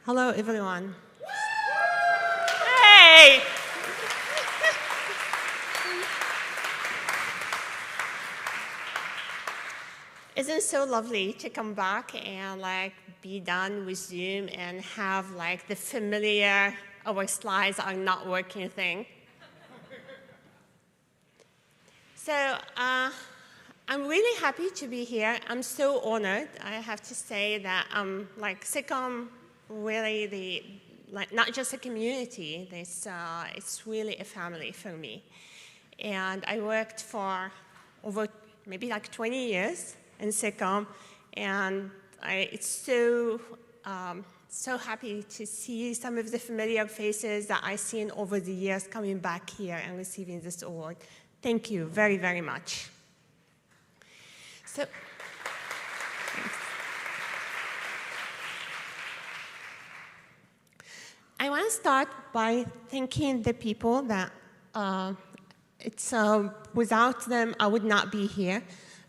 Hello, everyone. Hey! Isn't it so lovely to come back and be done with Zoom and have the familiar our slides are not working thing? So I'm really happy to be here. I'm so honored. I have to say that SIGCOMM really not just a community. It's really a family for me. And I worked for over maybe 20 years in SIGCOMM, and it's so happy to see some of the familiar faces that I've seen over the years coming back here and receiving this award. Thank you very, very much. So, I want to start by thanking the people that without them, I would not be here.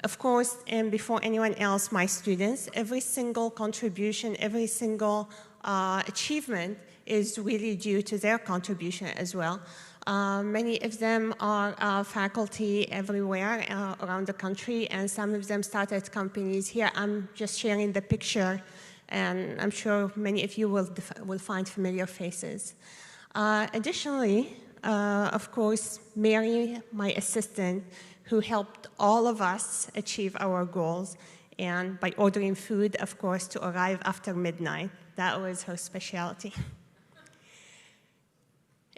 Of course, and before anyone else, my students, every single contribution, every single achievement is really due to their contribution as well. Many of them are faculty everywhere around the country, and some of them started companies here. I'm just sharing the picture, and I'm sure many of you will find familiar faces. Additionally, of course, Mary, my assistant, who helped all of us achieve our goals, and by ordering food, of course, to arrive after midnight. That was her specialty.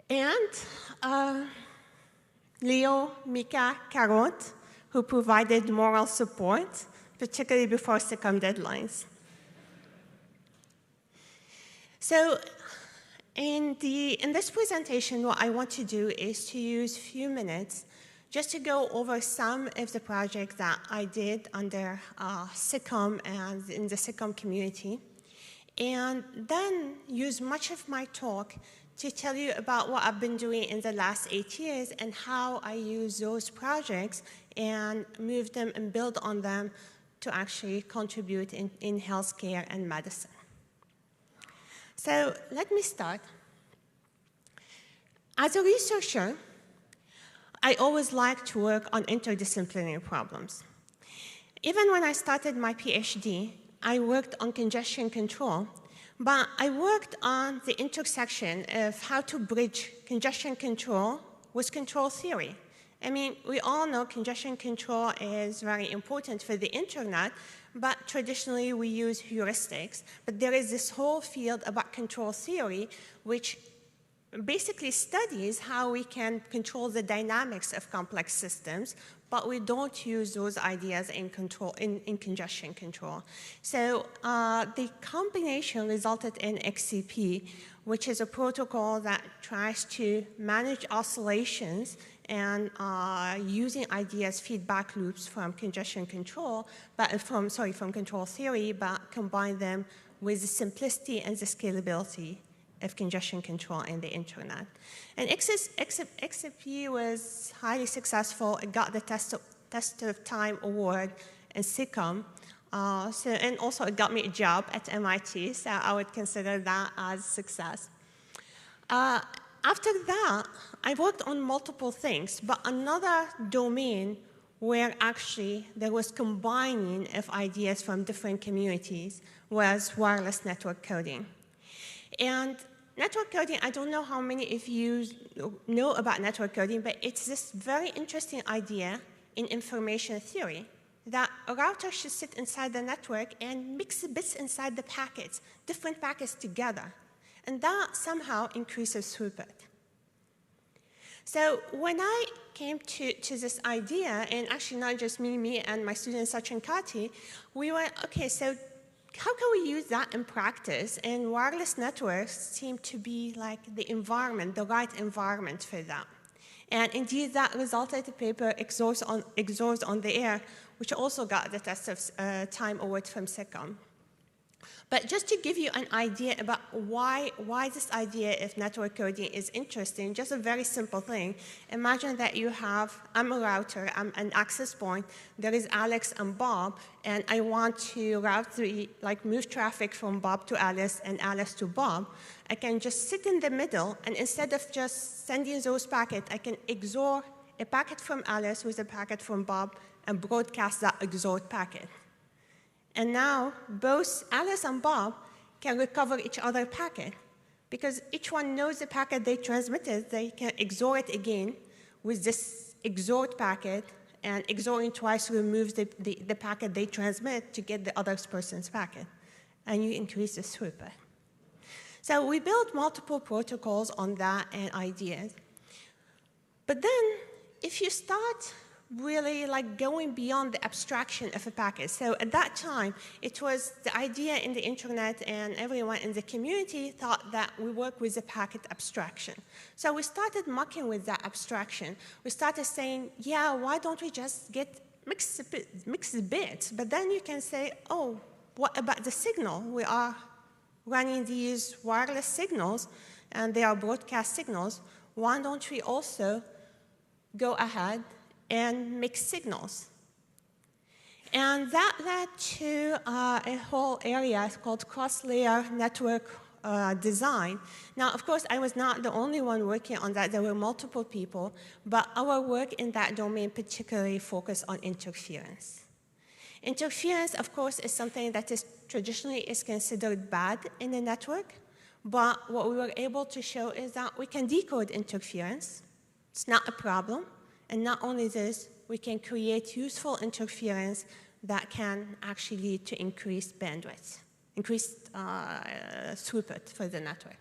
And Leo, Mika, Carot, who provided moral support, particularly before SIGCOMM deadlines. So in this presentation, what I want to do is to use a few minutes just to go over some of the projects that I did under SIGCOMM and in the SIGCOMM community, and then use much of my talk to tell you about what I've been doing in the last 8 years and how I use those projects and move them and build on them to actually contribute in healthcare and medicine. So let me start. As a researcher, I always like to work on interdisciplinary problems. Even when I started my PhD, I worked on congestion control, but I worked on the intersection of how to bridge congestion control with control theory. I mean, we all know congestion control is very important for the internet, but traditionally we use heuristics. But there is this whole field about control theory, which basically studies how we can control the dynamics of complex systems, but we don't use those ideas in congestion control. So the combination resulted in XCP, which is a protocol that tries to manage oscillations and using ideas, feedback loops from congestion control, from control theory, but combine them with the simplicity and the scalability of congestion control in the internet. And XCP was highly successful. It got the Test of Time Award in SIGCOMM. And also it got me a job at MIT, so I would consider that as a success. After that, I worked on multiple things, but another domain where actually there was combining of ideas from different communities was wireless network coding. And network coding, I don't know how many of you know about network coding, but it's this very interesting idea in information theory that a router should sit inside the network and mix the bits inside the packets, different packets together. And that somehow increases throughput. So when I came to this idea, and actually not just me and my student Sachin Kati, we went, okay, so how can we use that in practice? And wireless networks seem to be like the environment, the right environment for that. And indeed, that resulted in a paper, Exhaust on the Air, which also got the Test of Time Award from SIGCOMM. But just to give you an idea about why this idea of network coding is interesting, just a very simple thing. Imagine that I'm a router, I'm an access point, there is Alex and Bob, and I want to move traffic from Bob to Alice and Alice to Bob. I can just sit in the middle, and instead of just sending those packets, I can XOR a packet from Alice with a packet from Bob and broadcast that XORed packet. And now, both Alice and Bob can recover each other's packet. Because each one knows the packet they transmitted, they can XOR it again with this XORed packet, and XORing twice removes the packet they transmit to get the other person's packet. And you increase the throughput. So we built multiple protocols on that and ideas. But then, if you start really going beyond the abstraction of a packet. So at that time, it was the idea in the internet, and everyone in the community thought that we work with the packet abstraction. So we started mucking with that abstraction. We started saying, yeah, why don't we just mix the bits? But then you can say, oh, what about the signal? We are running these wireless signals, and they are broadcast signals. Why don't we also go ahead and mix signals? And that led to a whole area called cross-layer network design. Now, of course, I was not the only one working on that. There were multiple people, but our work in that domain particularly focused on interference. Interference, of course, is something that traditionally is considered bad in a network, but what we were able to show is that we can decode interference. It's not a problem. And not only this, we can create useful interference that can actually lead to increased bandwidth, increased throughput for the network.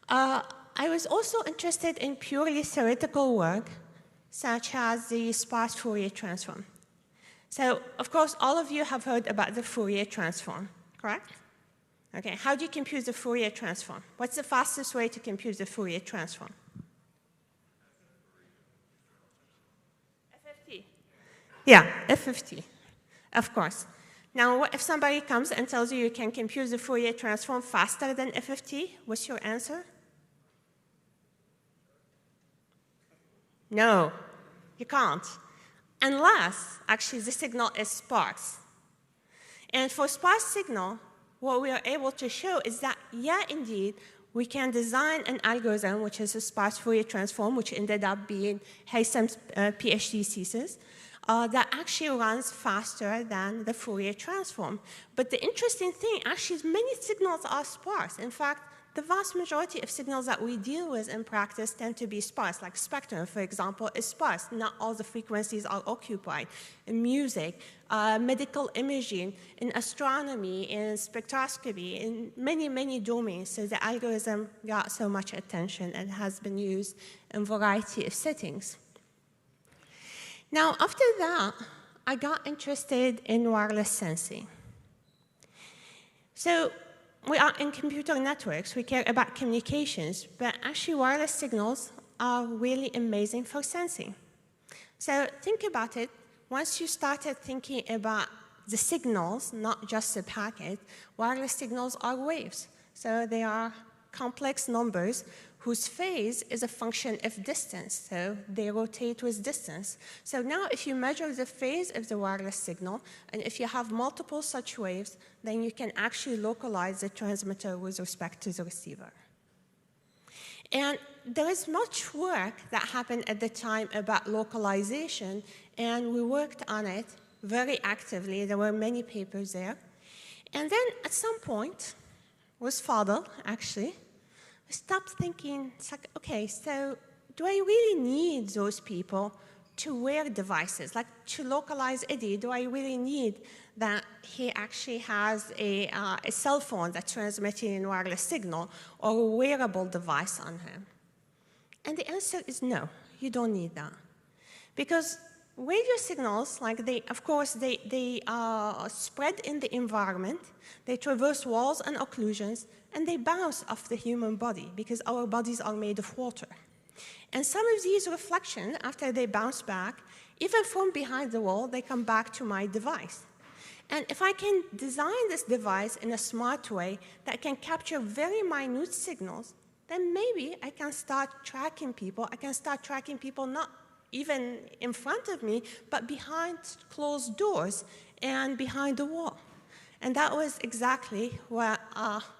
I was also interested in purely theoretical work, such as the sparse Fourier transform. So, of course, all of you have heard about the Fourier transform, correct? Okay, how do you compute the Fourier transform? What's the fastest way to compute the Fourier transform? Yeah, FFT, of course. Now, what if somebody comes and tells you you can compute the Fourier transform faster than FFT? What's your answer? No, you can't. Unless, actually, the signal is sparse. And for sparse signal, what we are able to show is that, yeah, indeed, we can design an algorithm, which is a sparse Fourier transform, which ended up being Haysam's PhD thesis, that actually runs faster than the Fourier transform. But the interesting thing, actually, is many signals are sparse. In fact, the vast majority of signals that we deal with in practice tend to be sparse. Like spectrum, for example, is sparse. Not all the frequencies are occupied. In music, medical imaging, in astronomy, in spectroscopy, in many, many domains. So the algorithm got so much attention and has been used in a variety of settings. Now, after that, I got interested in wireless sensing. So we are in computer networks. We care about communications, but actually wireless signals are really amazing for sensing. So think about it. Once you started thinking about the signals, not just the packet, wireless signals are waves. So they are complex numbers whose phase is a function of distance, so they rotate with distance. So now if you measure the phase of the wireless signal, and if you have multiple such waves, then you can actually localize the transmitter with respect to the receiver. And there is much work that happened at the time about localization, and we worked on it very actively. There were many papers there. And then at some point, with Fadl, actually, I stopped thinking, it's like, okay, so do I really need those people to wear devices? Like to localize Eddie, do I really need that he actually has a cell phone that's transmitting a wireless signal or a wearable device on him? And the answer is no, you don't need that. Because radio signals, like of course, they spread in the environment, they traverse walls and occlusions, and they bounce off the human body because our bodies are made of water. And some of these reflections, after they bounce back, even from behind the wall, they come back to my device. And if I can design this device in a smart way that can capture very minute signals, then maybe I can start tracking people. I can start tracking people not even in front of me, but behind closed doors and behind the wall. And that was exactly what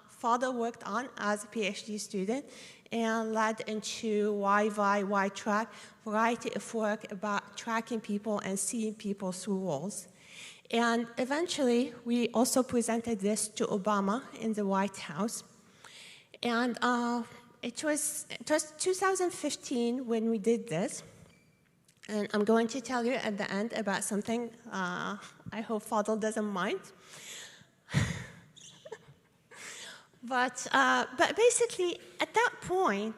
Father worked on as a PhD student and led into Wi-Fi, Y-Track, variety of work about tracking people and seeing people through walls. And eventually, we also presented this to Obama in the White House. And it was 2015 when we did this. And I'm going to tell you at the end about something I hope Fadl doesn't mind. But basically, at that point,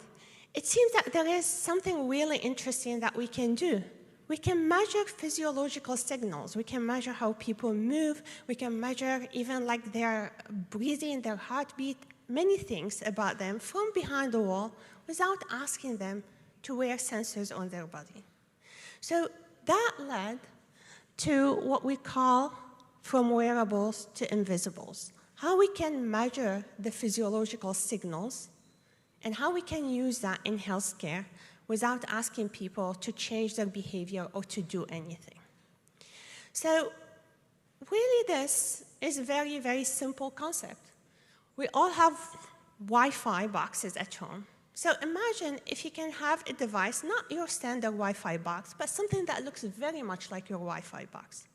it seems that there is something really interesting that we can do. We can measure physiological signals. We can measure how people move. We can measure even like their breathing, their heartbeat, many things about them from behind the wall without asking them to wear sensors on their body. So that led to what we call from wearables to invisibles, how we can measure the physiological signals and how we can use that in healthcare without asking people to change their behavior or to do anything. So really this is a very, very simple concept. We all have Wi-Fi boxes at home. So imagine if you can have a device, not your standard Wi-Fi box, but something that looks very much like your Wi-Fi box.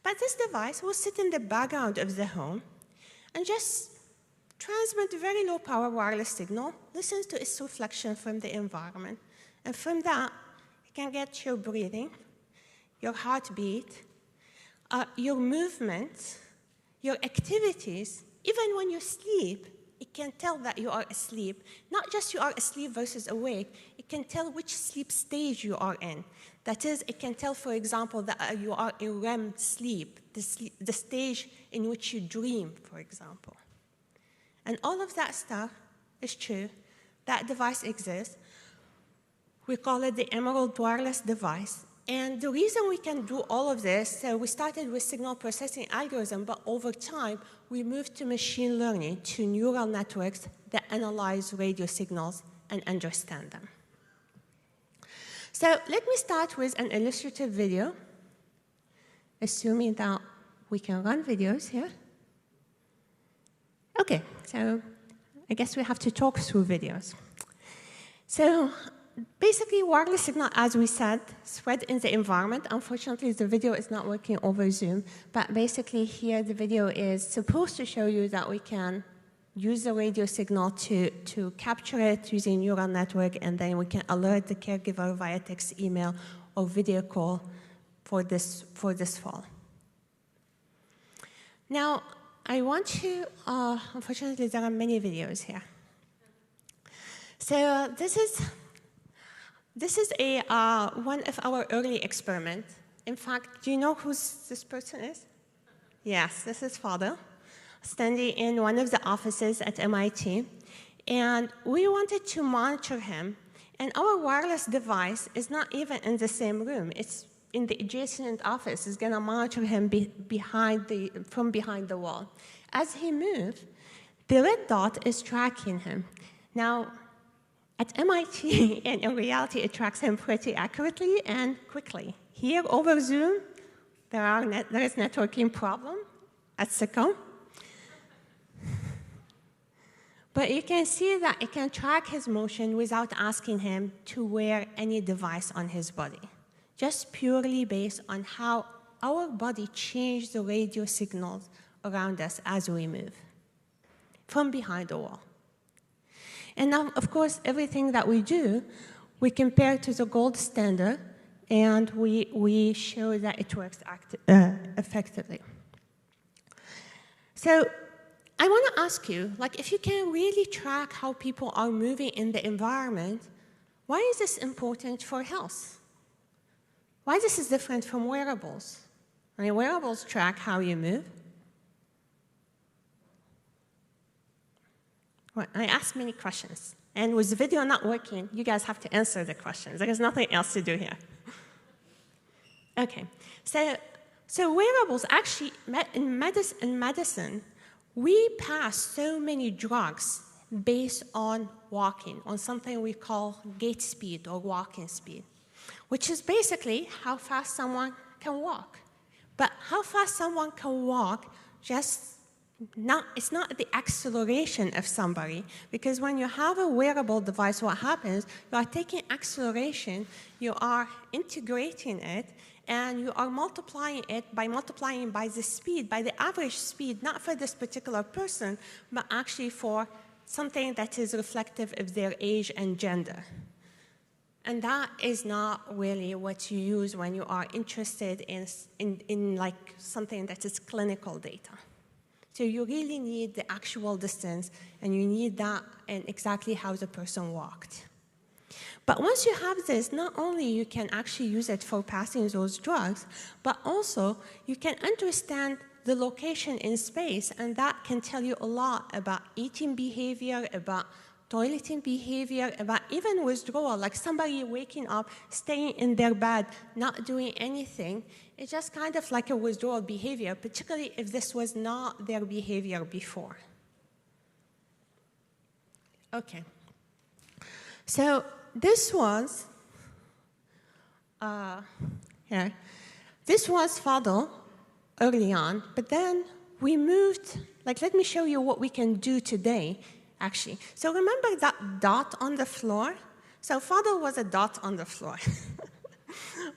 But this device will sit in the background of the home and just transmit very low power wireless signal, listens to its reflection from the environment. And from that, you can get your breathing, your heartbeat, your movement, your activities. Even when you sleep, it can tell that you are asleep. Not just you are asleep versus awake, it can tell which sleep stage you are in. That is, it can tell, for example, that you are in REM sleep, the stage in which you dream, for example. And all of that stuff is true. That device exists. We call it the Emerald Wireless Device. And the reason we can do all of this, so we started with signal processing algorithm, but over time, we moved to machine learning, to neural networks that analyze radio signals and understand them. So let me start with an illustrative video, assuming that we can run videos here. OK, so I guess we have to talk through videos. So basically, wireless signal, as we said, spread in the environment. Unfortunately, the video is not working over Zoom. But basically, here, the video is supposed to show you that we can use the radio signal to capture it using neural network, and then we can alert the caregiver via text, email, or video call for this fall. Now, I want to, unfortunately, there are many videos here. So this is one of our early experiments. In fact, do you know who this person is? Yes, this is Father, standing in one of the offices at MIT. And we wanted to monitor him. And our wireless device is not even in the same room. It's in the adjacent office. It's going to monitor him from behind the wall. As he moves, the red dot is tracking him. Now, at MIT, and in reality, it tracks him pretty accurately and quickly. Here over Zoom, there is networking problem at SIGCOMM'. But you can see that it can track his motion without asking him to wear any device on his body, just purely based on how our body changes the radio signals around us as we move from behind the wall. And now, of course, everything that we do, we compare to the gold standard, and we show that it works effectively. So I want to ask you, like, if you can really track how people are moving in the environment, why is this important for health? Why this is different from wearables? I mean, wearables track how you move. Well, I asked many questions. And with the video not working, you guys have to answer the questions. There is nothing else to do here. OK, so So wearables, actually, in medicine, we pass so many drugs based on walking, on something we call gait speed or walking speed, which is basically how fast someone can walk. But how fast someone can walk it's not the acceleration of somebody, because when you have a wearable device, what happens, you are taking acceleration, you are integrating it, and you are multiplying it by the speed, by the average speed, not for this particular person, but actually for something that is reflective of their age and gender. And that is not really what you use when you are interested in like something that is clinical data. So you really need the actual distance, and you need that and exactly how the person walked. But once you have this, not only you can actually use it for passing those drugs, but also you can understand the location in space, and that can tell you a lot about eating behavior, about toileting behavior, about even withdrawal, like somebody waking up, staying in their bed, not doing anything. It's just kind of like a withdrawal behavior, particularly if this was not their behavior before. Okay. So this was Fadl early on, but then we moved, like let me show you what we can do today, actually. So remember that dot on the floor? So Fadl was a dot on the floor.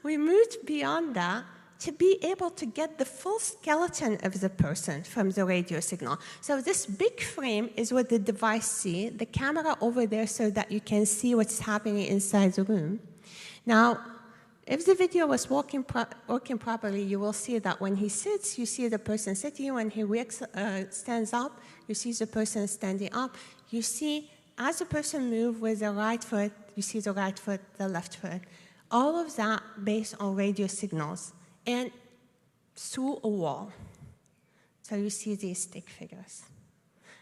We moved beyond that to be able to get the full skeleton of the person from the radio signal. So this big frame is what the device sees, the camera over there so that you can see what's happening inside the room. Now, if the video was working properly, you will see that when he sits, you see the person sitting. When he stands up, you see the person standing up. You see, as the person moves with the right foot, you see the right foot, the left foot. All of that based on radio signals and through a wall. So you see these stick figures.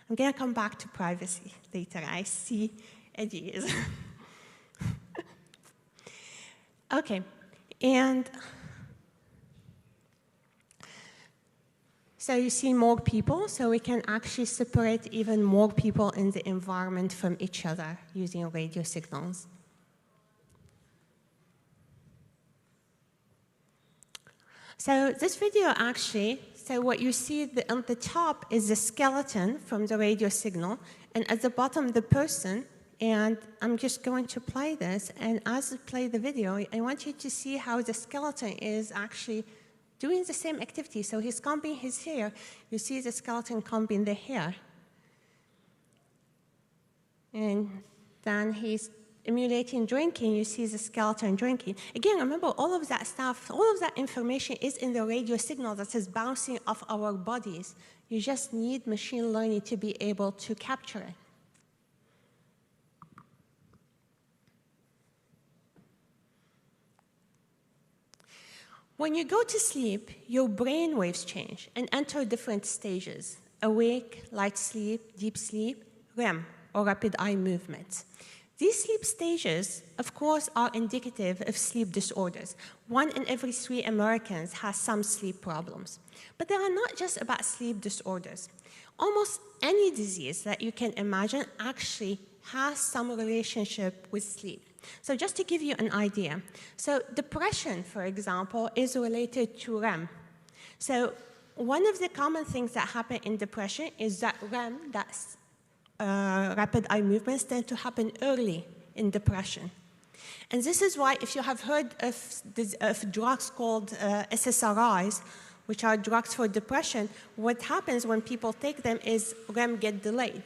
I'm going to come back to privacy later. I see ideas. Okay, and so you see more people, so we can actually separate even more people in the environment from each other using radio signals. So this video actually, so what you see on the top is the skeleton from the radio signal, and at the bottom the person. And I'm just going to play this, and as I play the video, I want you to see how the skeleton is actually doing the same activity. So he's combing his hair. You see the skeleton combing the hair. And then he's emulating drinking. You see the skeleton drinking. Again, remember, all of that stuff, all of that information is in the radio signal that is bouncing off our bodies. You just need machine learning to be able to capture it. When you go to sleep, your brain waves change and enter different stages: awake, light sleep, deep sleep, REM, or rapid eye movement. These sleep stages, of course, are indicative of sleep disorders. 1 in every 3 Americans has some sleep problems. But they are not just about sleep disorders. Almost any disease that you can imagine actually has some relationship with sleep. So just to give you an idea, so depression, for example, is related to REM. So one of the common things that happen in depression is that REM, that's rapid eye movements, tend to happen early in depression. And this is why, if you have heard of drugs called SSRIs, which are drugs for depression, what happens when people take them is REM get delayed.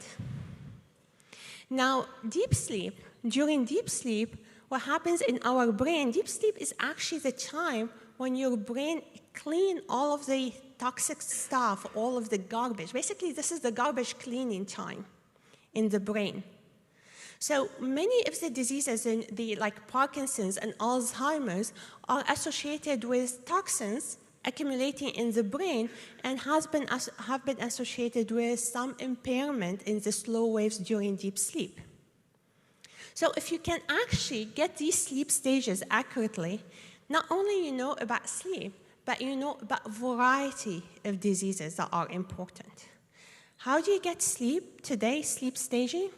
Now, deep sleep, during deep sleep, what happens in our brain, deep sleep is actually the time when your brain cleans all of the toxic stuff, all of the garbage. Basically, this is the garbage cleaning time in the brain. So many of the diseases like Parkinson's and Alzheimer's are associated with toxins accumulating in the brain and have been associated with some impairment in the slow waves during deep sleep. So if you can actually get these sleep stages accurately, not only you know about sleep, but you know about a variety of diseases that are important. How do you get sleep today, sleep staging?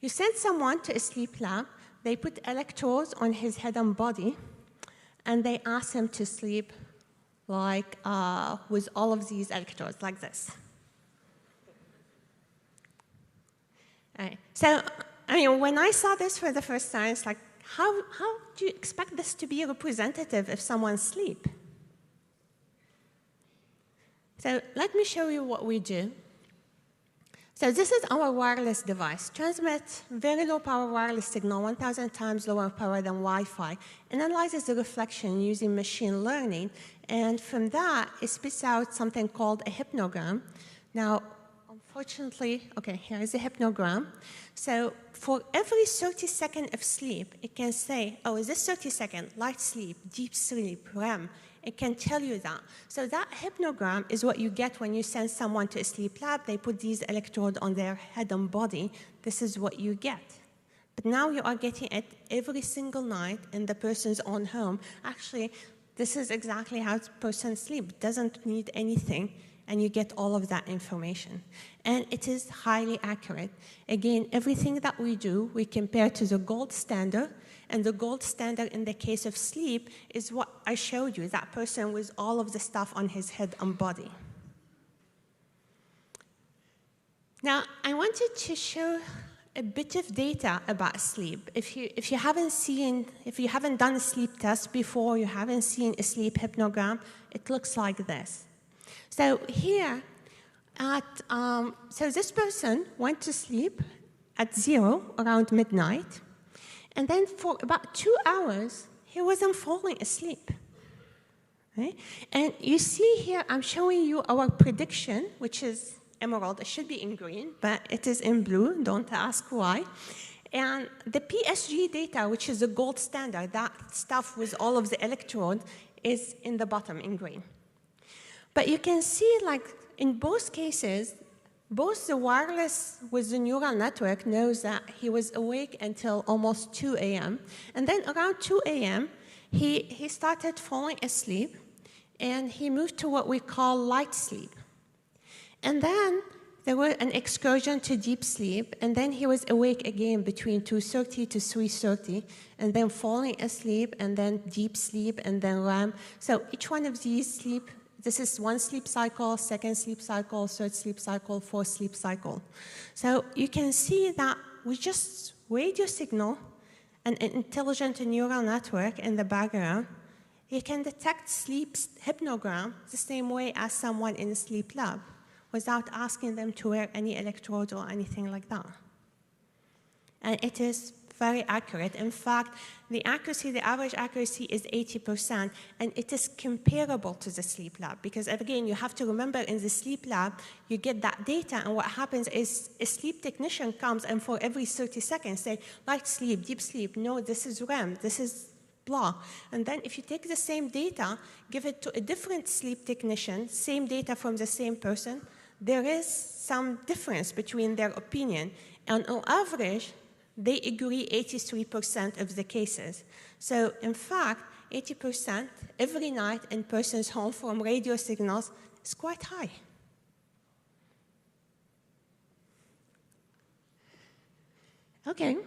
You send someone to a sleep lab, they put electrodes on his head and body, and they ask him to sleep like with all of these electrodes, like this. Right. So, I mean, when I saw this for the first time, it's like, how do you expect this to be representative of someone's sleep? So let me show you what we do. So this is our wireless device. Transmits very low power wireless signal, 1,000 times lower power than Wi-Fi, analyzes the reflection using machine learning, and from that, it spits out something called a hypnogram. Now, unfortunately, okay, here is a hypnogram. So for every 30 seconds of sleep, it can say, oh, is this 30 seconds, light sleep, deep sleep, REM? It can tell you that. So that hypnogram is what you get when you send someone to a sleep lab. They put these electrodes on their head and body. This is what you get. But now you are getting it every single night in the person's own home. Actually, this is exactly how the person sleeps. Doesn't need anything, and you get all of that information. And it is highly accurate. Again, everything that we do, we compare to the gold standard, and the gold standard in the case of sleep is what I showed you, that person with all of the stuff on his head and body. Now, I wanted to show a bit of data about sleep. If you haven't done a sleep test before, you haven't seen a sleep hypnogram, it looks like this. So here, so this person went to sleep at 0 around midnight, and then for about 2 hours, he wasn't falling asleep. Right? And you see here, I'm showing you our prediction, which is emerald. It should be in green, but it is in blue. Don't ask why. And the PSG data, which is the gold standard, that stuff with all of the electrodes, is in the bottom in green. But you can see, like, in both cases, both the wireless with the neural network knows that he was awake until almost 2 a.m. And then around 2 a.m., he started falling asleep, and he moved to what we call light sleep. And then there was an excursion to deep sleep, and then he was awake again between 2:30 to 3:30, and then falling asleep, and then deep sleep, and then REM. So each one of these sleep, this is one sleep cycle, second sleep cycle, third sleep cycle, fourth sleep cycle. So you can see that with just radio signal and an intelligent neural network in the background, you can detect sleep hypnogram the same way as someone in a sleep lab, without asking them to wear any electrode or anything like that. And it is very accurate. In fact, the accuracy, the average accuracy is 80%, and it is comparable to the sleep lab. Because again, you have to remember in the sleep lab, you get that data, and what happens is a sleep technician comes and for every 30 seconds say, light sleep, deep sleep, no, this is REM, this is blah. And then if you take the same data, give it to a different sleep technician, same data from the same person, there is some difference between their opinion. And on average, they agree 83% of the cases. So in fact, 80% every night in person's home from radio signals is quite high. Okay,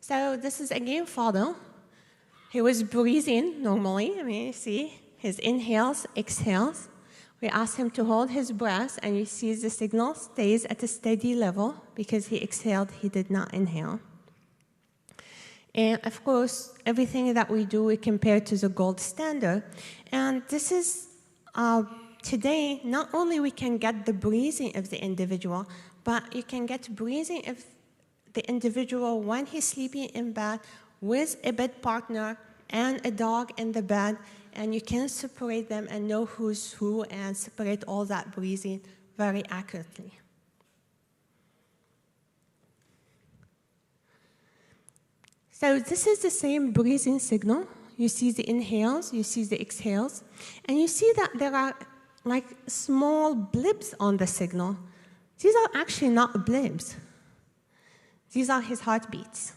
so this is again father. He was breathing normally. I mean, you see his inhales, exhales. We asked him to hold his breath, and you see the signal stays at a steady level because he exhaled, he did not inhale. And of course, everything that we do, we compare to the gold standard. And this is, today, not only we can get the breathing of the individual, but you can get breathing of the individual when he's sleeping in bed with a bed partner and a dog in the bed, and you can separate them and know who's who and separate all that breathing very accurately. So this is the same breathing signal. You see the inhales, you see the exhales, and you see that there are like small blips on the signal. These are actually not blips. These are his heartbeats.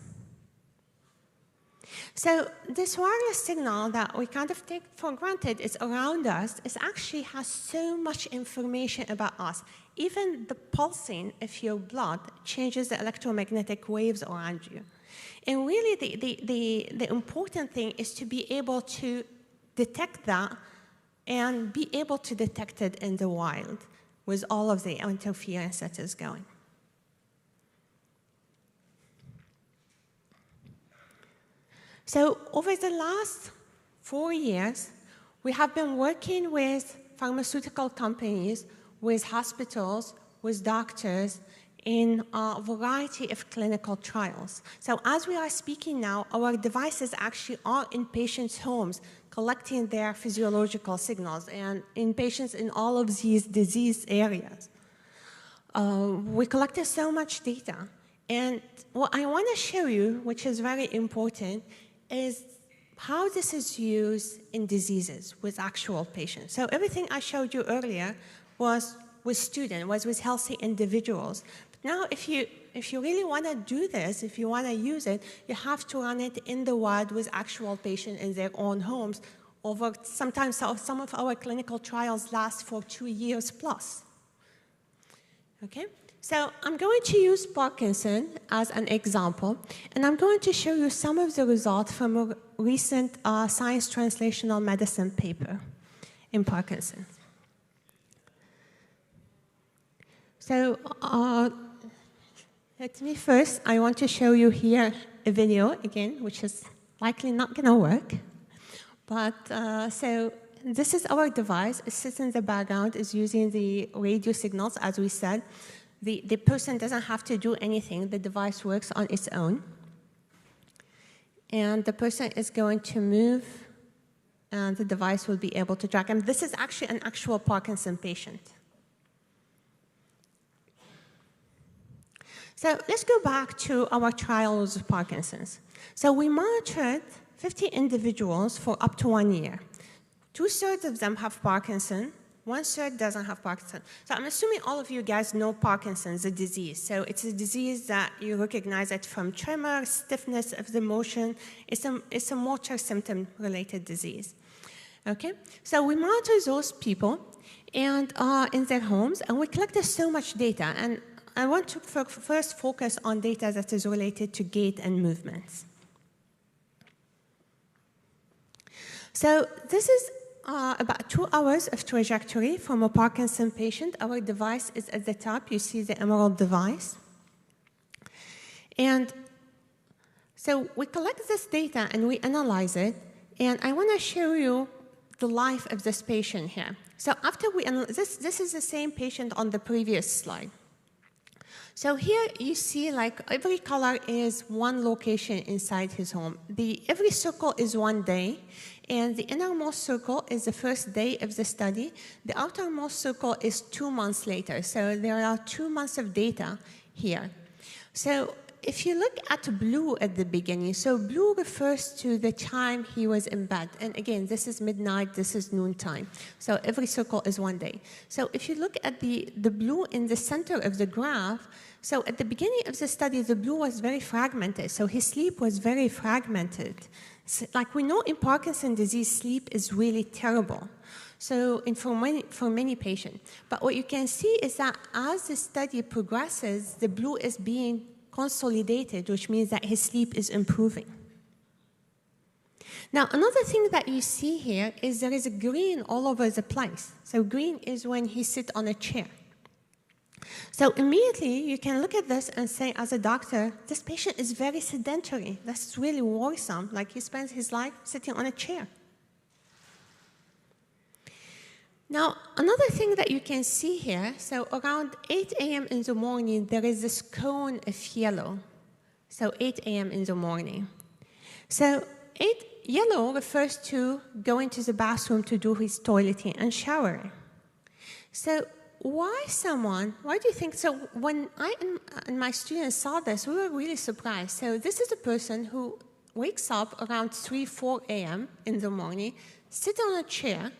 So this wireless signal that we kind of take for granted is around us, it actually has so much information about us. Even the pulsing of your blood changes the electromagnetic waves around you. And really the important thing is to be able to detect that and be able to detect it in the wild with all of the interference that is going. So over the last 4 years, we have been working with pharmaceutical companies, with hospitals, with doctors, in a variety of clinical trials. So as we are speaking now, our devices actually are in patients' homes, collecting their physiological signals, and in patients in all of these disease areas. We collected so much data. And what I want to show you, which is very important, is how this is used in diseases with actual patients. So everything I showed you earlier was with students, was with healthy individuals. But now if you really want to do this, if you want to use it, you have to run it in the wild with actual patients in their own homes. Sometimes some of our clinical trials last for 2 years plus. Okay? So I'm going to use Parkinson as an example, and I'm going to show you some of the results from a recent Science Translational Medicine paper in Parkinson. So let me first, I want to show you here a video again, which is likely not going to work. But so this is our device. It sits in the background. It's using the radio signals, as we said. The person doesn't have to do anything. The device works on its own. And the person is going to move, and the device will be able to track. And this is actually an actual Parkinson patient. So let's go back to our trials of Parkinson's. So we monitored 50 individuals for up to 1 year. 2/3 of them have Parkinson. 1/3 doesn't have Parkinson. So I'm assuming all of you guys know Parkinson's, the disease. So it's a disease that you recognize it from tremor, stiffness of the motion. It's a motor symptom-related disease. Okay? So we monitor those people and in their homes, and we collected so much data. And I want to first focus on data that is related to gait and movements. So this is about 2 hours of trajectory from a Parkinson patient. Our device is at the top. You see the emerald device. And so we collect this data and we analyze it. And I want to show you the life of this patient here. So after we analyze, this is the same patient on the previous slide. So here you see like every color is one location inside his home. Every circle is 1 day, and the innermost circle is the first day of the study. The outermost circle is 2 months later. So there are 2 months of data here. So if you look at blue at the beginning, so blue refers to the time he was in bed. And again, this is midnight, this is noontime. So every circle is 1 day. So if you look at the blue in the center of the graph, so at the beginning of the study, the blue was very fragmented. So his sleep was very fragmented. So, like we know in Parkinson's disease, sleep is really terrible. So for many patients. But what you can see is that as the study progresses, the blue is being consolidated, which means that his sleep is improving. Now, another thing that you see here is there is a green all over the place. So green is when he sits on a chair. So immediately, you can look at this and say, as a doctor, this patient is very sedentary. That's really worrisome. Like he spends his life sitting on a chair. Now, another thing that you can see here, so around 8 a.m. in the morning, there is this cone of yellow. So 8 a.m. in the morning. So yellow refers to going to the bathroom to do his toileting and showering. So why do you think, so when I and my students saw this, we were really surprised. So this is a person who wakes up around 3, 4 a.m. in the morning, sits on a chair,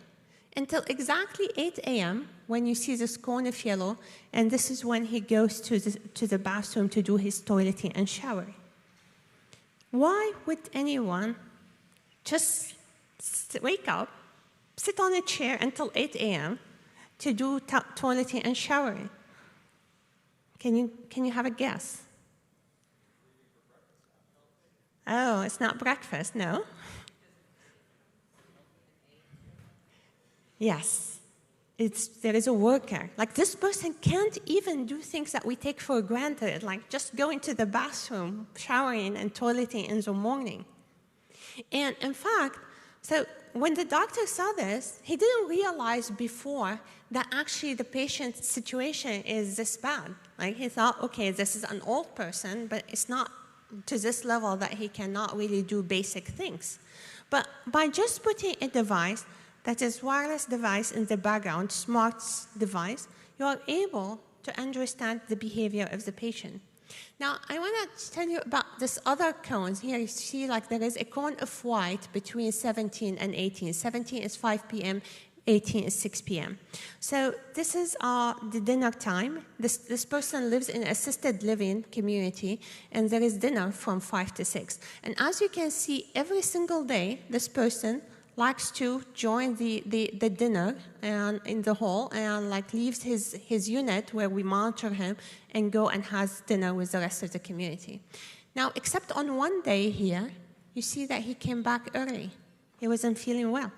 until exactly 8 a.m. when you see this cone of yellow, and this is when he goes to the bathroom to do his toileting and showering. why would anyone just wake up, sit on a chair until 8 a.m. to do toileting and showering? Can you have a guess? Oh, it's not breakfast, no? Yes, there is a worker. Like, this person can't even do things that we take for granted, like just going to the bathroom, showering and toileting in the morning. And in fact, so when the doctor saw this, he didn't realize before that actually the patient's situation is this bad. Like, he thought, okay, this is an old person, but it's not to this level that he cannot really do basic things. But by just putting a device that is wireless device in the background, smart device, you are able to understand the behavior of the patient. Now, I want to tell you about this other cones. Here you see like there is a cone of white between 17 and 18. 17 is 5 p.m., 18 is 6 p.m. So this is the dinner time. This person lives in an assisted living community, and there is dinner from 5 to 6. And as you can see, every single day, this person likes to join the dinner and in the hall and like leaves his unit where we monitor him and go and has dinner with the rest of the community. Now, except on one day here, you see that he came back early. He wasn't feeling well.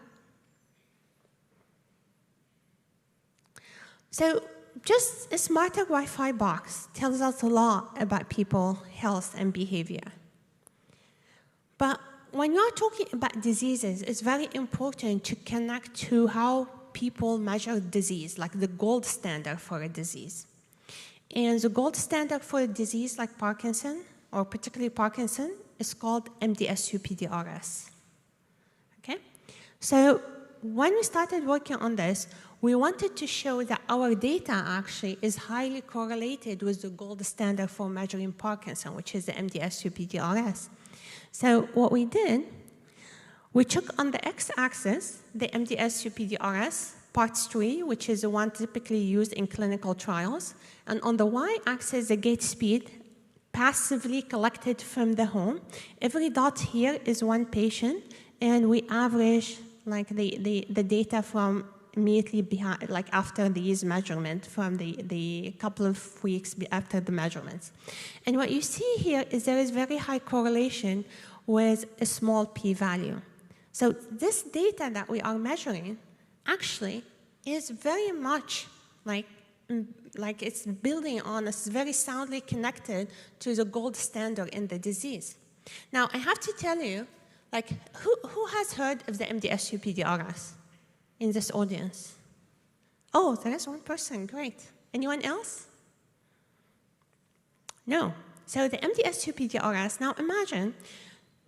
So just a smarter Wi-Fi box tells us a lot about people's health and behavior. But when you're talking about diseases, it's very important to connect to how people measure disease, like the gold standard for a disease. And the gold standard for a disease like Parkinson, or particularly Parkinson, is called MDS-UPDRS. Okay? So when we started working on this, we wanted to show that our data actually is highly correlated with the gold standard for measuring Parkinson, which is the MDS-UPDRS. So what we did, we took on the x-axis the MDS-UPDRS, parts 3, which is the one typically used in clinical trials, and on the y-axis, the gait speed passively collected from the home. Every dot here is one patient, and we average like the data from immediately behind, like after these measurements, from the couple of weeks after the measurements. And what you see here is there is very high correlation with a small p-value. So this data that we are measuring actually is very much like it's building on, it's very soundly connected to the gold standard in the disease. Now, I have to tell you, like, who has heard of the MDS-UPDRS in this audience? Oh, there is one person, great. Anyone else? No. So the MDS-UPDRS, now imagine,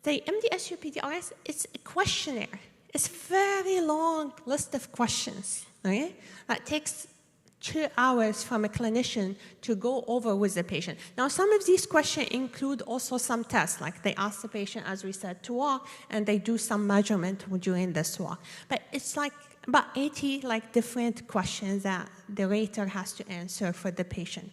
the MDS-UPDRS is a questionnaire. It's a very long list of questions, okay? That takes 2 hours from a clinician to go over with the patient. Now, some of these questions include also some tests, like they ask the patient, as we said, to walk, and they do some measurement during this walk. But it's like about 80 like different questions that the rater has to answer for the patient.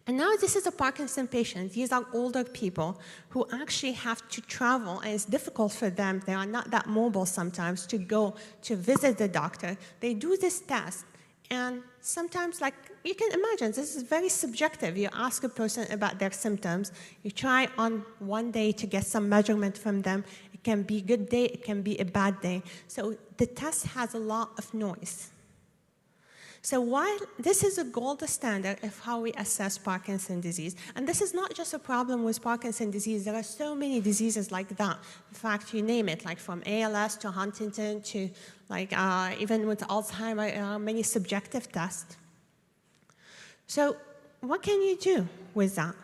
And now this is a Parkinson patient. These are older people who actually have to travel, and it's difficult for them. They are not that mobile sometimes to go to visit the doctor. They do this test. And sometimes, like, you can imagine, this is very subjective. You ask a person about their symptoms. You try on one day to get some measurement from them. It can be a good day. It can be a bad day. So the test has a lot of noise. So while this is a gold standard of how we assess Parkinson's disease, and this is not just a problem with Parkinson's disease, there are so many diseases like that. In fact, you name it, like from ALS to Huntington to like even with Alzheimer, many subjective tests. So what can you do with that?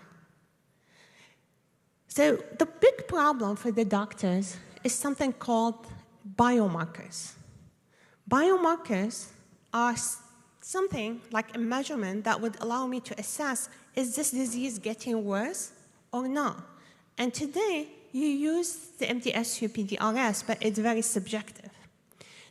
So the big problem for the doctors is something called biomarkers. Biomarkers are something like a measurement that would allow me to assess, is this disease getting worse or not? And today, you use the MDS-UPDRS, but it's very subjective.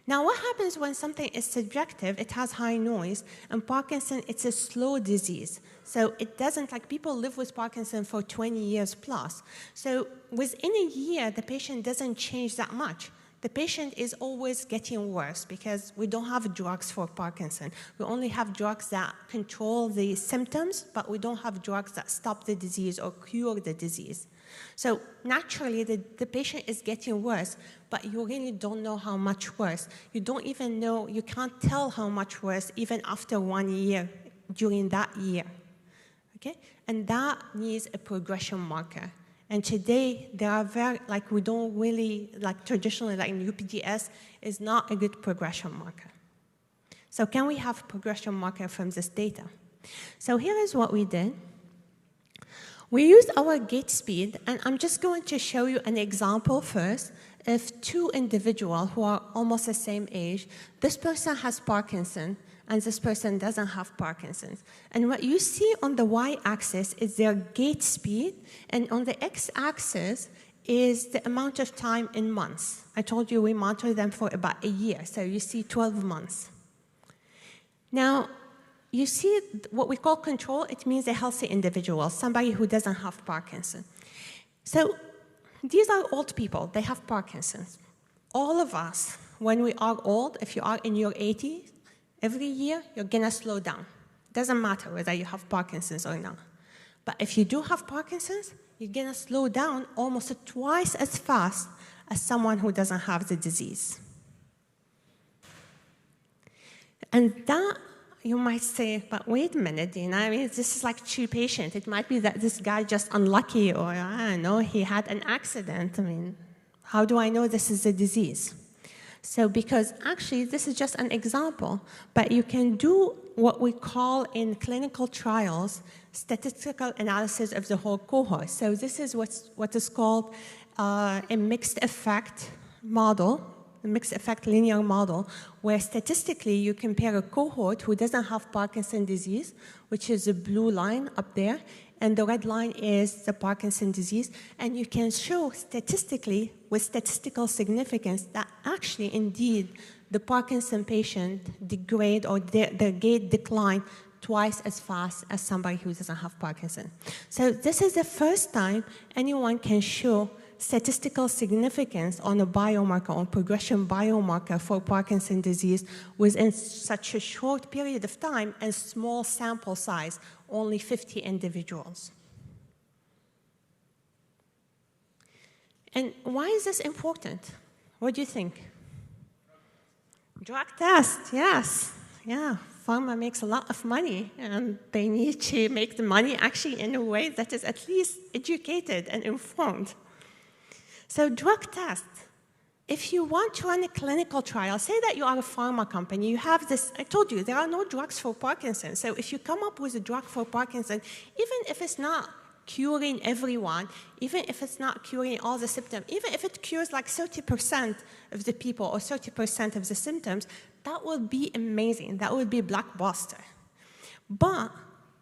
Now, what happens when something is subjective? It has high noise, and Parkinson, it's a slow disease. So it doesn't, like people live with Parkinson for 20 years plus. So within a year, the patient doesn't change that much. The patient is always getting worse because we don't have drugs for Parkinson. We only have drugs that control the symptoms, but we don't have drugs that stop the disease or cure the disease. So naturally, the patient is getting worse, but you really don't know how much worse. You don't even know, you can't tell how much worse even after 1 year, during that year. Okay? And that needs a progression marker. And today, there are very, like we don't really, like traditionally, like in UPDS, is not a good progression marker. So can we have progression marker from this data? So here is what we did. We used our gait speed, and I'm just going to show you an example first of two individuals who are almost the same age. This person has Parkinson, and this person doesn't have Parkinson's. And what you see on the y-axis is their gait speed, and on the x-axis is the amount of time in months. I told you we monitor them for about a year, so you see 12 months. Now, you see what we call control. It means a healthy individual, somebody who doesn't have Parkinson. So these are old people. They have Parkinson's. All of us, when we are old, if you are in your 80s, every year you're going to slow down. Doesn't matter whether you have Parkinson's or not. But if you do have Parkinson's, you're going to slow down almost twice as fast as someone who doesn't have the disease. And that, you might say, but wait a minute, Dina, I mean, this is like too patient. It might be that this guy just unlucky, or I don't know, he had an accident. I mean, how do I know this is a disease? So because actually, this is just an example, but you can do what we call in clinical trials, statistical analysis of the whole cohort. So this is what is called a mixed effect model, a mixed effect linear model, where statistically you compare a cohort who doesn't have Parkinson's disease, which is the blue line up there, and the red line is the Parkinson's disease, and you can show statistically with statistical significance that actually, indeed, the Parkinson patient degrade or their gait decline twice as fast as somebody who doesn't have Parkinson. So this is the first time anyone can show statistical significance on a biomarker, on progression biomarker for Parkinson's disease within such a short period of time and small sample size, only 50 individuals. And why is this important? What do you think? Drug test, yes. Yeah, pharma makes a lot of money, and they need to make the money actually in a way that is at least educated and informed. So drug test. If you want to run a clinical trial, say that you are a pharma company, you have this, I told you, there are no drugs for Parkinson's. So if you come up with a drug for Parkinson's, even if it's not curing everyone, even if it's not curing all the symptoms, even if it cures like 30% of the people or 30% of the symptoms, that will be amazing. That would be blockbuster. But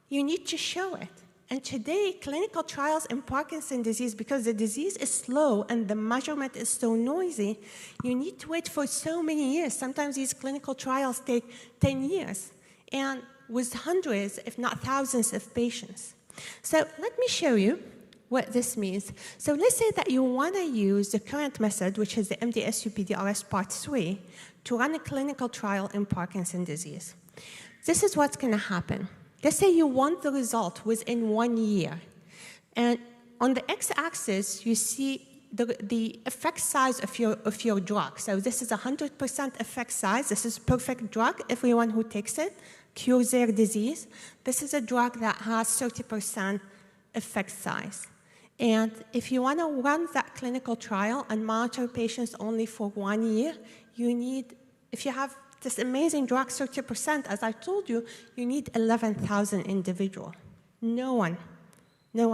you need to show it. And today, clinical trials in Parkinson's disease, because the disease is slow and the measurement is so noisy, you need to wait for so many years. Sometimes these clinical trials take 10 years, and with hundreds, if not thousands of patients. So let me show you what this means. So let's say that you want to use the current method, which is the MDS-UPDRS Part 3, to run a clinical trial in Parkinson's disease. This is what's going to happen. Let's say you want the result within 1 year. And on the x-axis, you see the effect size of your drug. So this is 100% effect size. This is perfect drug. Everyone who takes it cures their disease. This is a drug that has 30% effect size. And if you want to run that clinical trial and monitor patients only for 1 year, you need, if you have this amazing drug, 30%, as I told you, you need 11,000 individuals. No one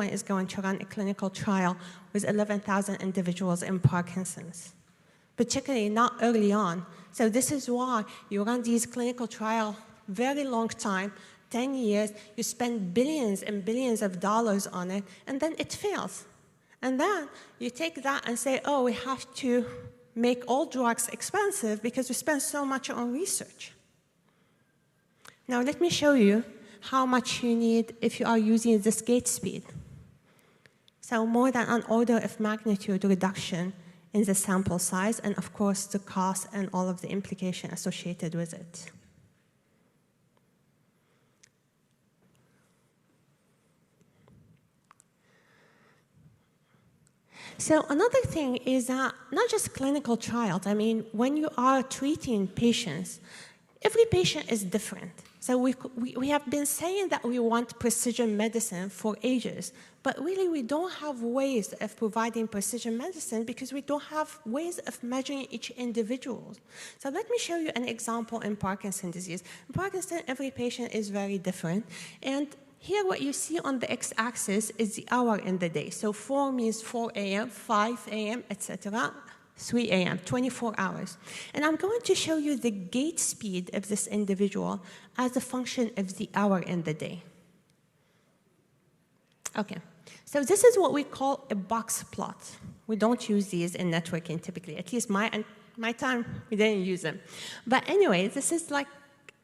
is going to run a clinical trial with 11,000 individuals in Parkinson's, particularly not early on. So this is why you run these clinical trials very long time, 10 years, you spend billions and billions of dollars on it, and then it fails. And then you take that and say, oh, we have to make all drugs expensive because we spend so much on research. Now let me show you how much you need if you are using this gate speed. So more than an order of magnitude reduction in the sample size, and of course the cost and all of the implications associated with it. So another thing is that not just clinical trials. I mean, when you are treating patients, every patient is different. So we have been saying that we want precision medicine for ages, but really we don't have ways of providing precision medicine because we don't have ways of measuring each individual. So let me show you an example in Parkinson's disease. In Parkinson's, every patient is very different. And here what you see on the x-axis is the hour in the day. So 4 means 4 a.m., 5 a.m., etc. 3 a.m., 24 hours. And I'm going to show you the gait speed of this individual as a function of the hour in the day. Okay, so this is what we call a box plot. We don't use these in networking typically, at least my time, we didn't use them. But anyway, this is like,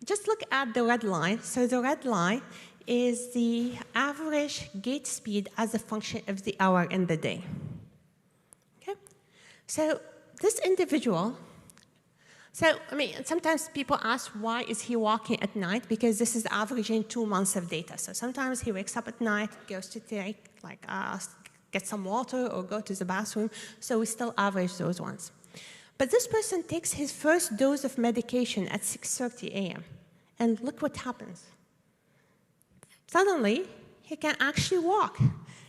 just look at the red line. So the red line is the average gait speed as a function of the hour in the day. Okay? So this individual, I mean, sometimes people ask why is he walking at night, because this is averaging 2 months of data. So sometimes he wakes up at night, goes to take, like, get some water or go to the bathroom, so we still average those ones. But this person takes his first dose of medication at 6:30 a.m., and look what happens. Suddenly, he can actually walk.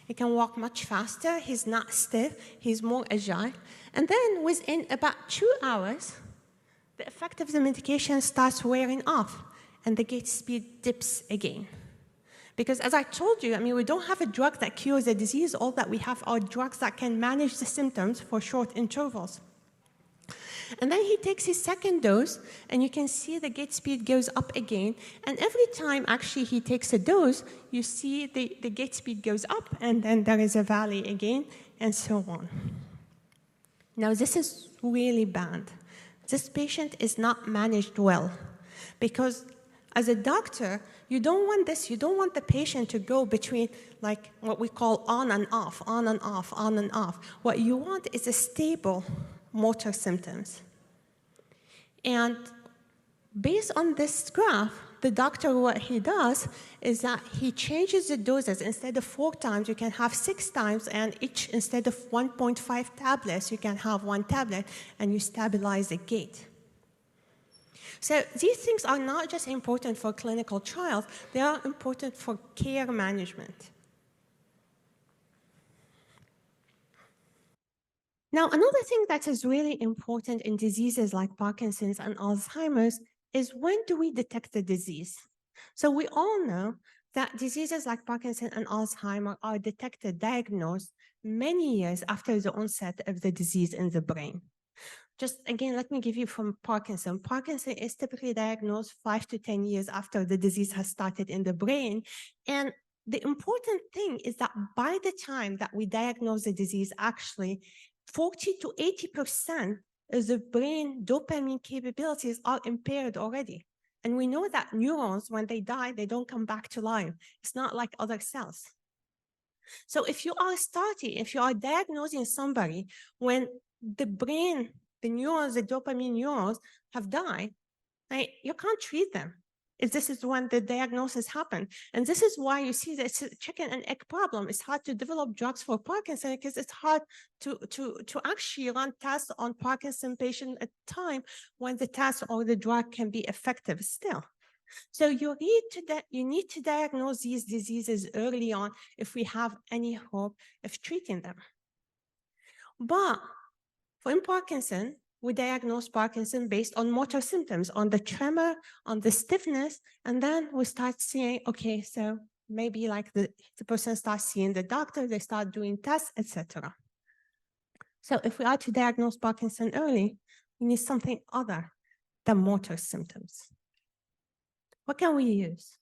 He can walk much faster, he's not stiff, he's more agile. And then within about 2 hours, the effect of the medication starts wearing off, and the gait speed dips again. Because as I told you, I mean, we don't have a drug that cures the disease. All that we have are drugs that can manage the symptoms for short intervals. And then he takes his second dose, and you can see the gait speed goes up again. And every time, actually, he takes a dose, you see the gait speed goes up, and then there is a valley again, and so on. Now, this is really bad. This patient is not managed well, because as a doctor, you don't want this. You don't want the patient to go between, like, what we call on and off, on and off, on and off. What you want is a stable motor symptoms. And based on this graph, the doctor, what he does is that he changes the doses. Instead of 4 times, you can have 6 times, and each, instead of 1.5 tablets, you can have 1 tablet, and you stabilize the gait. So these things are not just important for clinical trials, they are important for care management. Now, another thing that is really important in diseases like Parkinson's and Alzheimer's is when do we detect the disease? So we all know that diseases like Parkinson and Alzheimer are detected, diagnosed many years after the onset of the disease in the brain. Just again, let me give you from Parkinson. Parkinson is typically diagnosed 5 to 10 years after the disease has started in the brain. And the important thing is that by the time that we diagnose the disease, actually, 40 to 80% of the brain dopamine capabilities are impaired already. And we know that neurons, when they die, they don't come back to life. It's not like other cells. So if you are diagnosing somebody when the brain, the neurons, the dopamine neurons have died, right, you can't treat them if this is when the diagnosis happened. And this is why you see this chicken and egg problem. It's hard to develop drugs for Parkinson because it's hard to actually run tests on Parkinson patients at a time when the test or the drug can be effective still. So you need to diagnose these diseases early on if we have any hope of treating them. But in Parkinson, we diagnose Parkinson based on motor symptoms, on the tremor, on the stiffness, and then we start seeing, okay, so maybe like the person starts seeing the doctor, they start doing tests, etc. So if we are to diagnose Parkinson early, we need something other than motor symptoms. What can we use?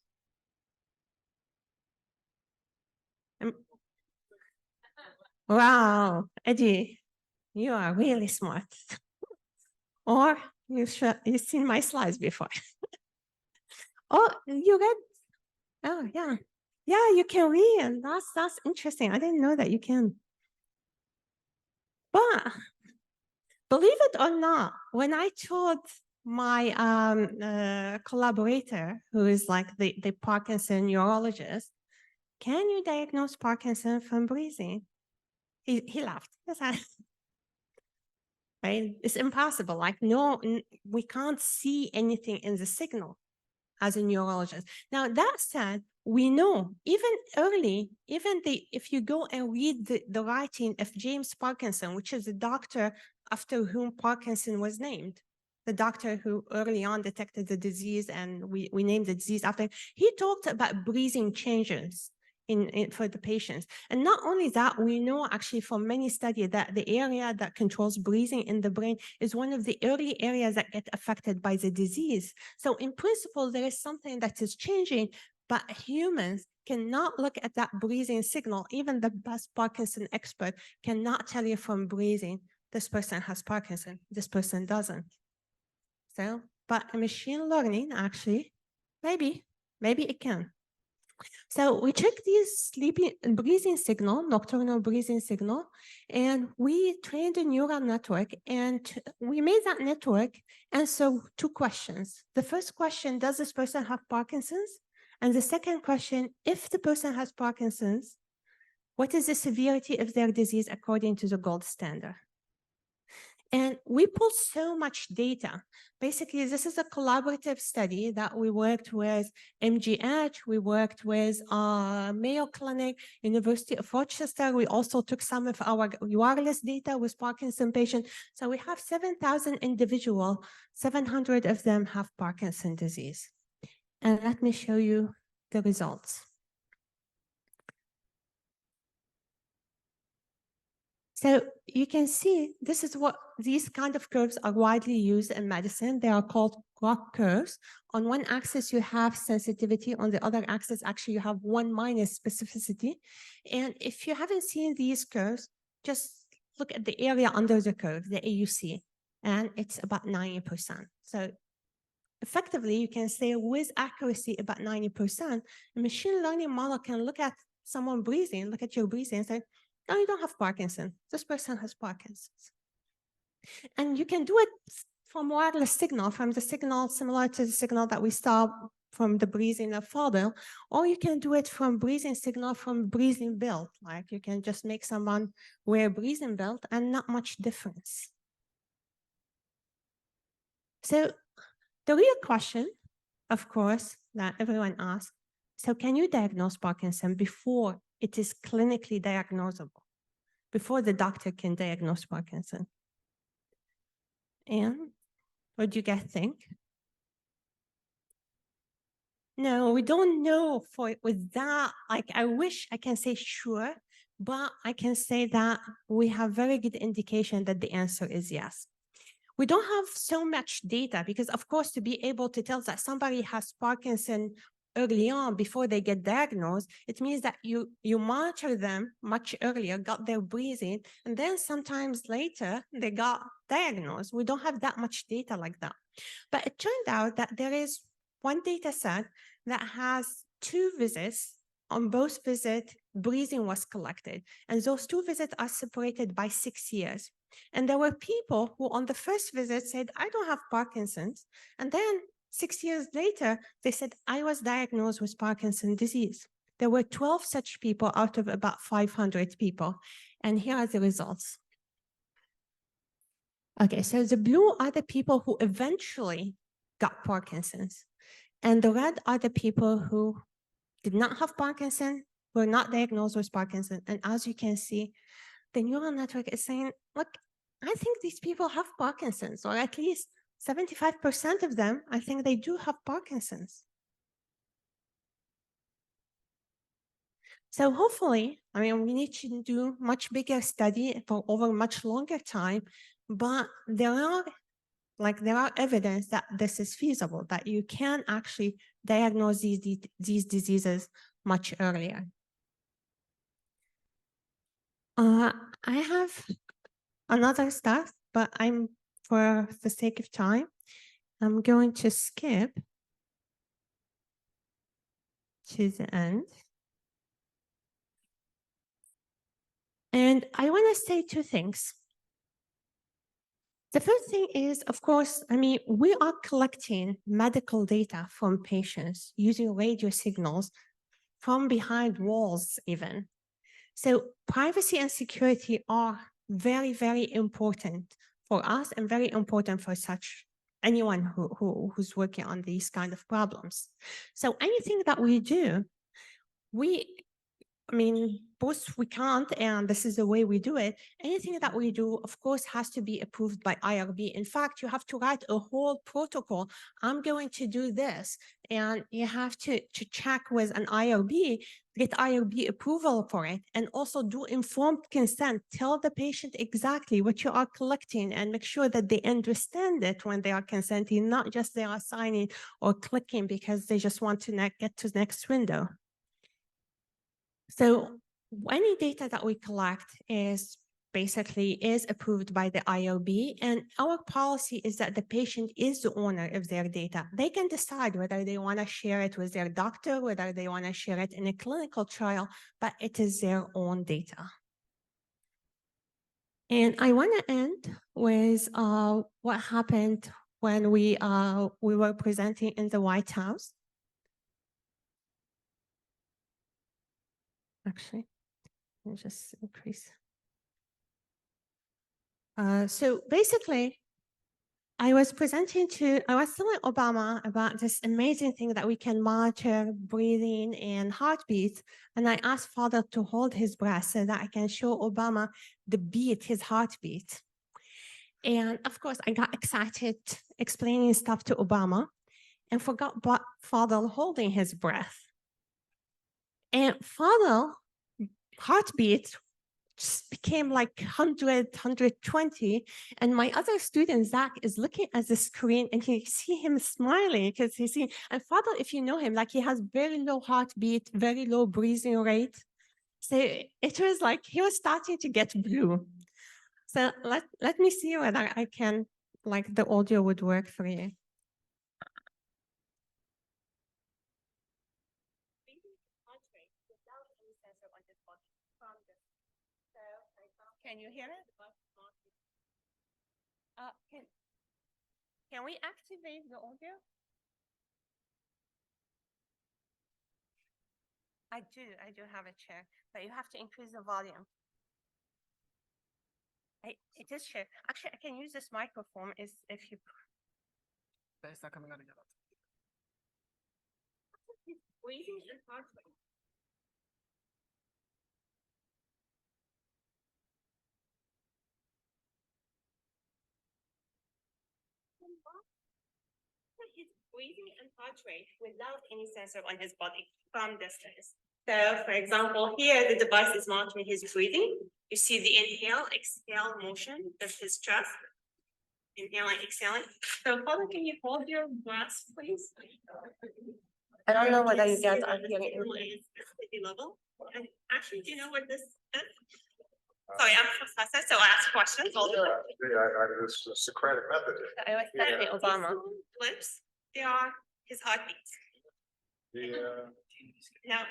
Wow, Eddie, you are really smart. Or you've seen my slides before. Oh, you read? Oh, yeah. Yeah, you can read, and that's interesting. I didn't know that you can. But believe it or not, when I told my collaborator, who is like the Parkinson neurologist, can you diagnose Parkinson from breathing? He laughed. Right? It's impossible. Like, no, we can't see anything in the signal as a neurologist. Now, that said, we know even early, if you go and read the writing of James Parkinson, which is the doctor after whom Parkinson was named, the doctor who early on detected the disease, and we named the disease after him, he talked about breathing changes for the patients. And not only that, we know actually from many studies that the area that controls breathing in the brain is one of the early areas that get affected by the disease. So in principle, there is something that is changing, but humans cannot look at that breathing signal. Even the best Parkinson expert cannot tell you from breathing, this person has Parkinson, this person doesn't. So, but machine learning actually, maybe it can. So we check these sleeping and breathing signal, nocturnal breathing signal, and we trained a neural network, and we made that network answer two questions. The first question, does this person have Parkinson's? And the second question, if the person has Parkinson's, what is the severity of their disease according to the gold standard? And we pulled so much data. Basically, this is a collaborative study that we worked with MGH, we worked with Mayo Clinic, University of Rochester. We also took some of our wireless data with Parkinson patients. So we have 7,000 individuals, 700 of them have Parkinson's disease. And let me show you the results. So you can see this is what these kind of curves are widely used in medicine. They are called ROC curves. On one axis, you have sensitivity. On the other axis, actually, you have 1 minus specificity. And if you haven't seen these curves, just look at the area under the curve, the AUC, and it's about 90%. So effectively, you can say with accuracy about 90%, a machine learning model can look at someone breathing, look at your breathing and say, no, you don't have Parkinson. This person has Parkinson's. And you can do it from wireless signal, from the signal similar to the signal that we saw from the breathing of father, or you can do it from breathing signal from breathing belt. Like you can just make someone wear a breathing belt and not much difference. So the real question, of course, that everyone asks, so can you diagnose Parkinson before it is clinically diagnosable? Before the doctor can diagnose Parkinson? And what do you guys think? No, we don't know with that. Like, I wish I can say sure, but I can say that we have very good indication that the answer is yes. We don't have so much data because, of course, to be able to tell that somebody has Parkinson early on before they get diagnosed, it means that you monitor them much earlier, got their breathing, and then sometimes later they got diagnosed. We don't have that much data like that. But it turned out that there is one data set that has 2 visits. On both visits, breathing was collected. And those 2 visits are separated by 6 years. And there were people who on the first visit said, I don't have Parkinson's. And then 6 years later, they said, I was diagnosed with Parkinson's disease. There were 12 such people out of about 500 people. And here are the results. Okay, so the blue are the people who eventually got Parkinson's. And the red are the people who did not have Parkinson, were not diagnosed with Parkinson. And as you can see, the neural network is saying, look, I think these people have Parkinson's, or at least 75% of them, I think they do have Parkinson's. So hopefully, I mean, we need to do much bigger study for over much longer time, but there are evidence that this is feasible, that you can actually diagnose these diseases much earlier. I have another stuff, but I'm for the sake of time, I'm going to skip to the end. And I want to say two things. The first thing is, of course, we are collecting medical data from patients using radio signals from behind walls even. So privacy and security are very, very important for us and very important for anyone who's working on these kind of problems. So anything that we do, both we can't, and this is the way we do it. Anything that we do, of course, has to be approved by IRB. In fact, you have to write a whole protocol. I'm going to do this, and you have to check with an IRB, get IRB approval for it, and also do informed consent. Tell the patient exactly what you are collecting and make sure that they understand it when they are consenting, not just they are signing or clicking because they just want to get to the next window. So any data that we collect is approved by the IRB, and our policy is that the patient is the owner of their data. They can decide whether they want to share it with their doctor, whether they want to share it in a clinical trial, but it is their own data. And I want to end with what happened when we were presenting in the White House. Actually, I'll just increase. So basically, I was telling Obama about this amazing thing that we can monitor breathing and heartbeats. And I asked Father to hold his breath so that I can show Obama his heartbeat. And of course, I got excited explaining stuff to Obama and forgot about Father holding his breath. And Father heartbeat just became like 100, 120. And my other student, Zach, is looking at the screen and he see him smiling because he see, and Father, if you know him, like he has very low heartbeat, very low breathing rate. So it was like he was starting to get blue. So let me see whether I can, like the audio would work for you. Can you hear it? Can we activate the audio? I do have a chair, but you have to increase the volume. It is shared. Actually, I can use this microphone if you. It's not coming out of your laptop. Breathing and heart rate. His breathing and heart rate without any sensor on his body from distance. So, for example, here the device is monitoring his breathing. You see the inhale, exhale motion of his chest. Inhaling, exhaling. So, Father, can you hold your breath, please? I don't know whether you guys are hearing it. Level. And actually, do you know what this is? Sorry, I'm a professor, so I ask questions. It's a Socratic method. I was telling Obama. Lips, they are his heartbeats. Yeah. Now,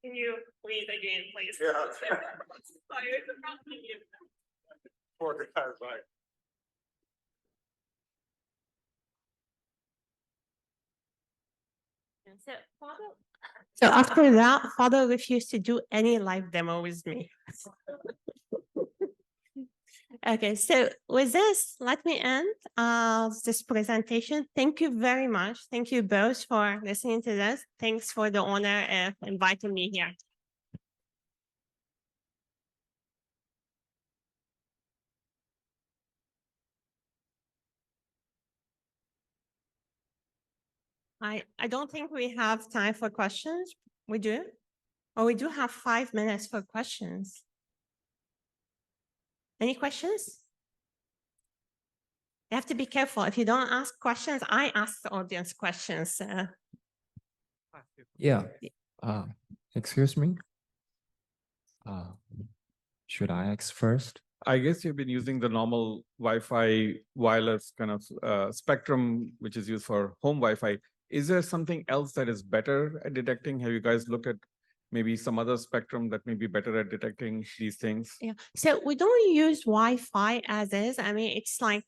can you breathe again, please? Yeah. Sorry, it's a problem. Poor guy's like. So after that, Father refused to do any live demo with me. Okay, so with this, let me end this presentation. Thank you very much. Thank you both for listening to this. Thanks for the honor of inviting me here. I don't think we have time for questions. We do? Or we do have 5 minutes for questions. Any questions? You have to be careful. If you don't ask questions, I ask the audience questions. Yeah. Excuse me. Should I ask first? I guess you've been using the normal Wi-Fi wireless kind of spectrum, which is used for home Wi-Fi. Is there something else that is better at detecting? Have you guys looked at maybe some other spectrum that may be better at detecting these things? Yeah, so we don't use Wi-Fi as is. I mean, it's like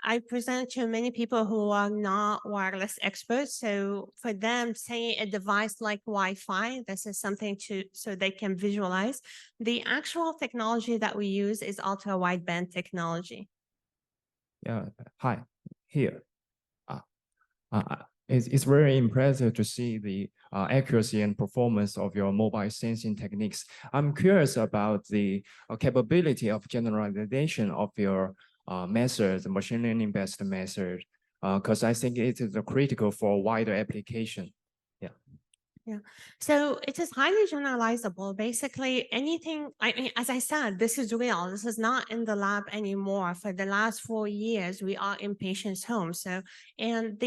I present to many people who are not wireless experts. So for them, saying a device like Wi-Fi, this is something so they can visualize. The actual technology that we use is ultra wideband technology. Yeah, hi, here. It's very impressive to see the accuracy and performance of your mobile sensing techniques. I'm curious about the capability of generalization of your methods, machine learning based method, because I think it is critical for wider application. Yeah, so it is highly generalizable. Basically, anything, I mean, as I said, this is real. This is not in the lab anymore. For the last 4 years, we are in patients' homes. So, and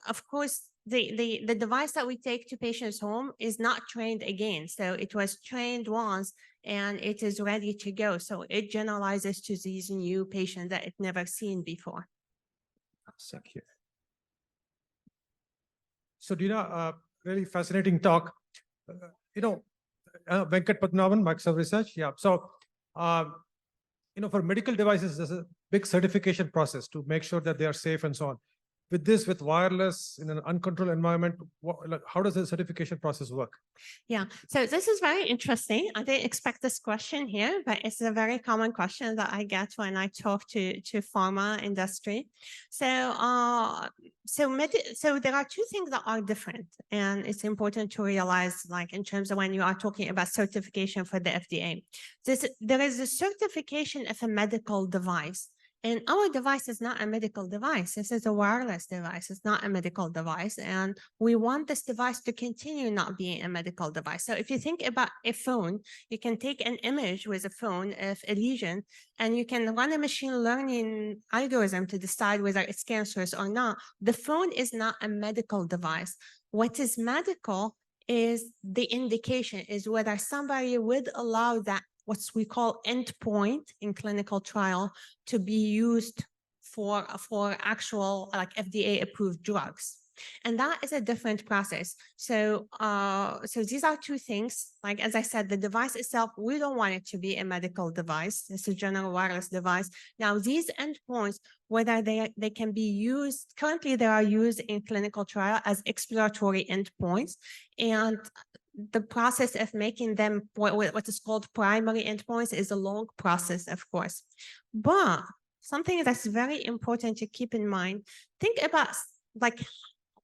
of course, the device that we take to patients' home is not trained again. So it was trained once and it is ready to go. So it generalizes to these new patients that it never seen before. Thank you. So Dina, really fascinating talk. Venkat Padmanabhan, Microsoft Research. Yeah. So, for medical devices, there's a big certification process to make sure that they are safe and so on. With wireless in an uncontrolled environment, how does the certification process work? Yeah, so this is very interesting. I didn't expect this question here, but it's a very common question that I get when I talk to pharma industry. So, so there are two things that are different, and it's important to realize, like in terms of when you are talking about certification for the FDA, there is a certification of a medical device. And our device is not a medical device. This is a wireless device. It's not a medical device. And we want this device to continue not being a medical device. So if you think about a phone, you can take an image with a phone of a lesion, and you can run a machine learning algorithm to decide whether it's cancerous or not. The phone is not a medical device. What is medical is the indication, is whether somebody would allow that what we call endpoint in clinical trial to be used for actual like FDA approved drugs. And that is a different process. So, so these are two things. Like, as I said, the device itself, we don't want it to be a medical device. It's a general wireless device. Now, these endpoints, whether they can be used, currently they are used in clinical trial as exploratory endpoints. And the process of making them what is called primary endpoints is a long process, of course. But something that's very important to keep in mind, think about, like,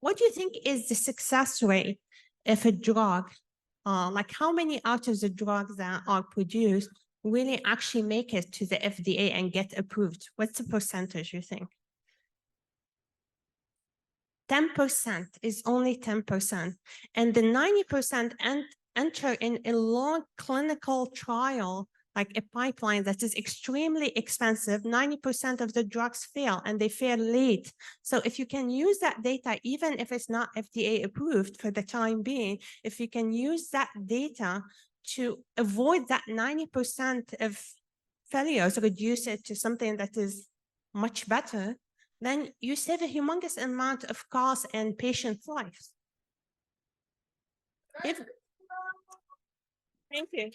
what do you think is the success rate if a drug, like how many out of the drugs that are produced really actually make it to the FDA and get approved? What's the percentage you think? 10% is only 10%. And the 90% enter in a long clinical trial, like a pipeline that is extremely expensive. 90% of the drugs fail, and they fail late. So if you can use that data, even if it's not FDA approved for the time being, if you can use that data to avoid that 90% of failures, reduce it to something that is much better, then you save a humongous amount of cost and patient lives. Thank you.